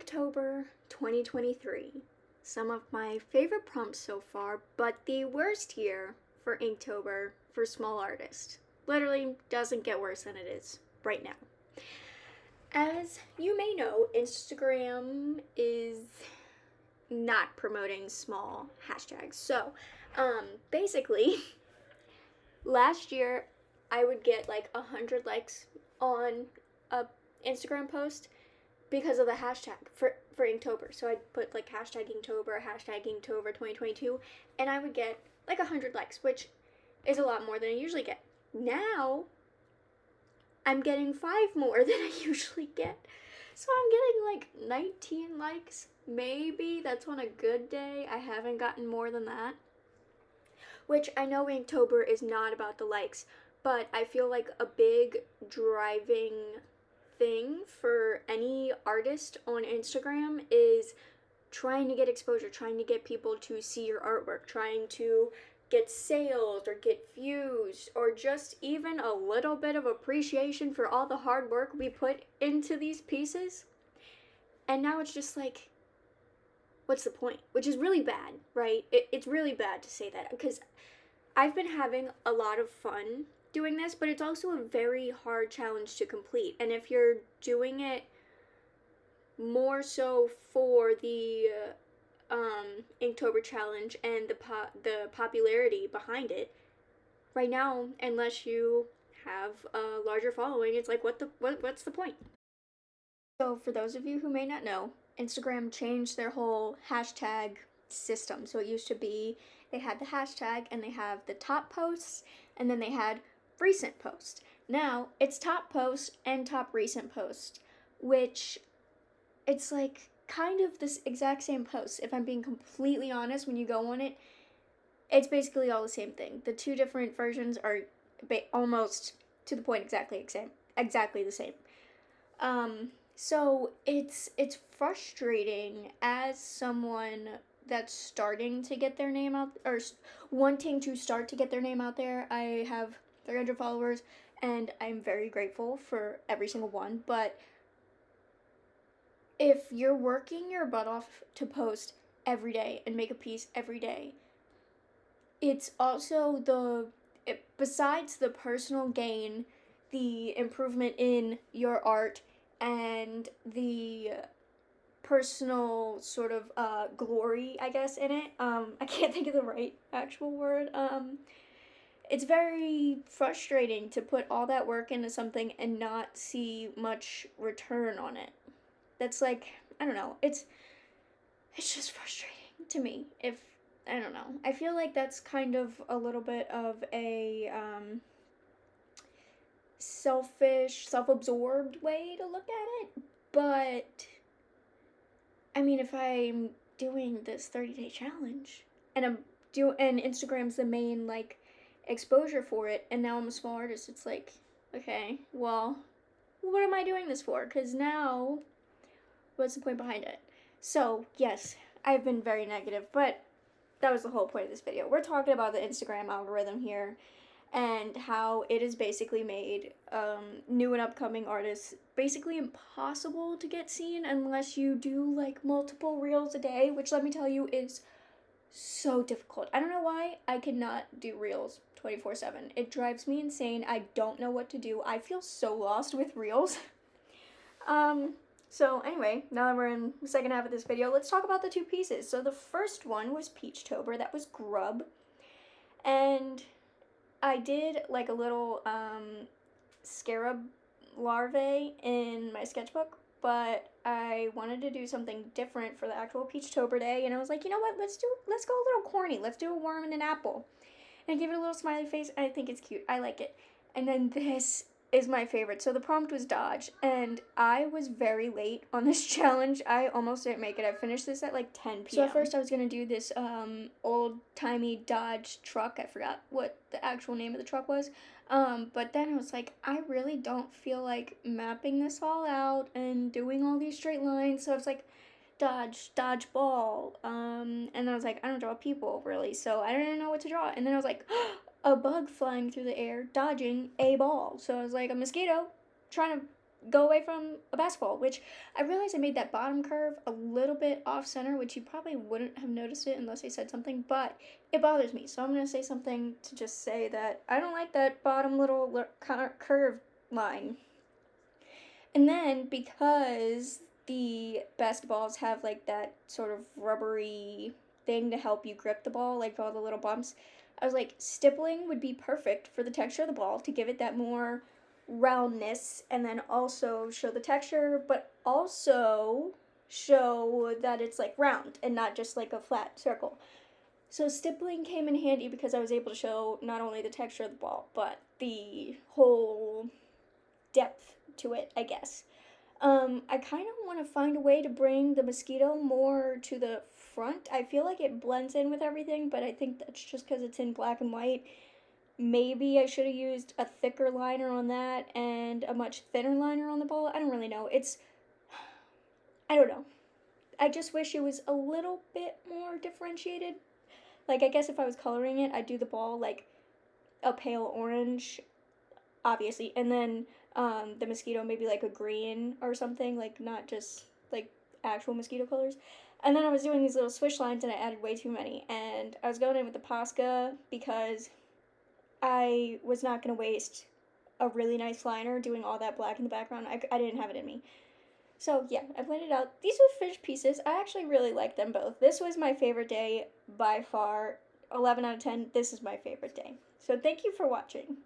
Inktober 2023. Some of my favorite prompts so far, but the worst year for Inktober for small artists. Literally doesn't get worse than it is right now. As you may know, Instagram is not promoting small hashtags. So, basically, last year I would get like 100 likes on a Instagram post because of the hashtag for Inktober. So I'd put like hashtag Inktober 2022, and I would get like 100 likes, which is a lot more than I usually get. Now, I'm getting 5 more than I usually get. So I'm getting like 19 likes, maybe. That's on a good day. I haven't gotten more than that. Which I know Inktober is not about the likes, but I feel like a big driving thing for any artist on Instagram is trying to get exposure, trying to get people to see your artwork, trying to get sales or get views or just even a little bit of appreciation for all the hard work we put into these pieces. And now it's just like, what's the point? Which is really bad, right? It's really bad to say that because I've been having a lot of fun doing this, but it's also a very hard challenge to complete. And if you're doing it more so for the Inktober challenge and the popularity behind it, right now, unless you have a larger following, it's like what's the point? So for those of you who may not know, Instagram changed their whole hashtag system. So it used to be they had the hashtag and they have the top posts and then they had recent post. Now it's top post and top recent post, which it's like kind of this exact same post. If I'm being completely honest, when you go on it, it's basically all the same thing. The two different versions are almost to the point exactly the same. So it's frustrating as someone that's starting to get their name out, or wanting to start to get their name out there. I have 300 followers, and I'm very grateful for every single one, but if you're working your butt off to post every day and make a piece every day, it's also besides the personal gain, the improvement in your art, and the personal sort of glory, I guess, in it. I can't think of the right actual word. It's very frustrating to put all that work into something and not see much return on it. That's like, I don't know, it's just frustrating to me. I don't know, I feel like that's kind of a little bit of a selfish, self-absorbed way to look at it, but I mean, if I'm doing this 30-day challenge and and Instagram's the main like exposure for it, and now I'm a small artist, it's like, okay, well, what am I doing this for? Because now, what's the point behind it? So, yes, I've been very negative, but that was the whole point of this video. We're talking about the Instagram algorithm here and how it has basically made new and upcoming artists basically impossible to get seen unless you do like multiple reels a day, which let me tell you is so difficult. I don't know why I cannot do reels 24/7. It drives me insane. I don't know what to do. I feel so lost with reels. So anyway, now that we're in the second half of this video, let's talk about the two pieces. So the first one was Peachtober. That was Grub. And I did like a little scarab larvae in my sketchbook, but I wanted to do something different for the actual Peachtober day, and I was like, you know what, let's go a little corny. Let's do a worm and an apple. And I gave it a little smiley face, and I think it's cute. I like it. And then this is my favorite. So the prompt was dodge, and I was very late on this challenge. I almost didn't make it. I finished this at like 10 p.m. So at first I was gonna do this old-timey Dodge truck. I forgot what the actual name of the truck was. But then I was like, I really don't feel like mapping this all out and doing all these straight lines. So I was like, dodge ball. And then I was like, I don't draw people really, so I didn't know what to draw. And then I was like, a bug flying through the air, dodging a ball. So I was like, a mosquito trying to go away from a basketball, which I realized I made that bottom curve a little bit off center, which you probably wouldn't have noticed it unless I said something, but it bothers me. So I'm going to say something to just say that I don't like that bottom little curve line. And then because the basketballs have like that sort of rubbery thing to help you grip the ball, like all the little bumps, I was like, stippling would be perfect for the texture of the ball to give it that more roundness and then also show the texture, but also show that it's like round and not just like a flat circle. So stippling came in handy because I was able to show not only the texture of the ball, but the whole depth to it, I guess. I kind of want to find a way to bring the mosquito more to the front. I feel like it blends in with everything, but I think that's just because it's in black and white. Maybe I should have used a thicker liner on that and a much thinner liner on the ball. I don't really know. I don't know. I just wish it was a little bit more differentiated. Like, I guess if I was coloring it, I'd do the ball like a pale orange, obviously, and then the mosquito maybe like a green or something, like not just like actual mosquito colors. And then I was doing these little swish lines and I added way too many. And I was going in with the Posca because I was not going to waste a really nice liner doing all that black in the background. I didn't have it in me. So yeah, I blended out. These were finished pieces. I actually really like them both. This was my favorite day by far. 11 out of 10. This is my favorite day. So thank you for watching.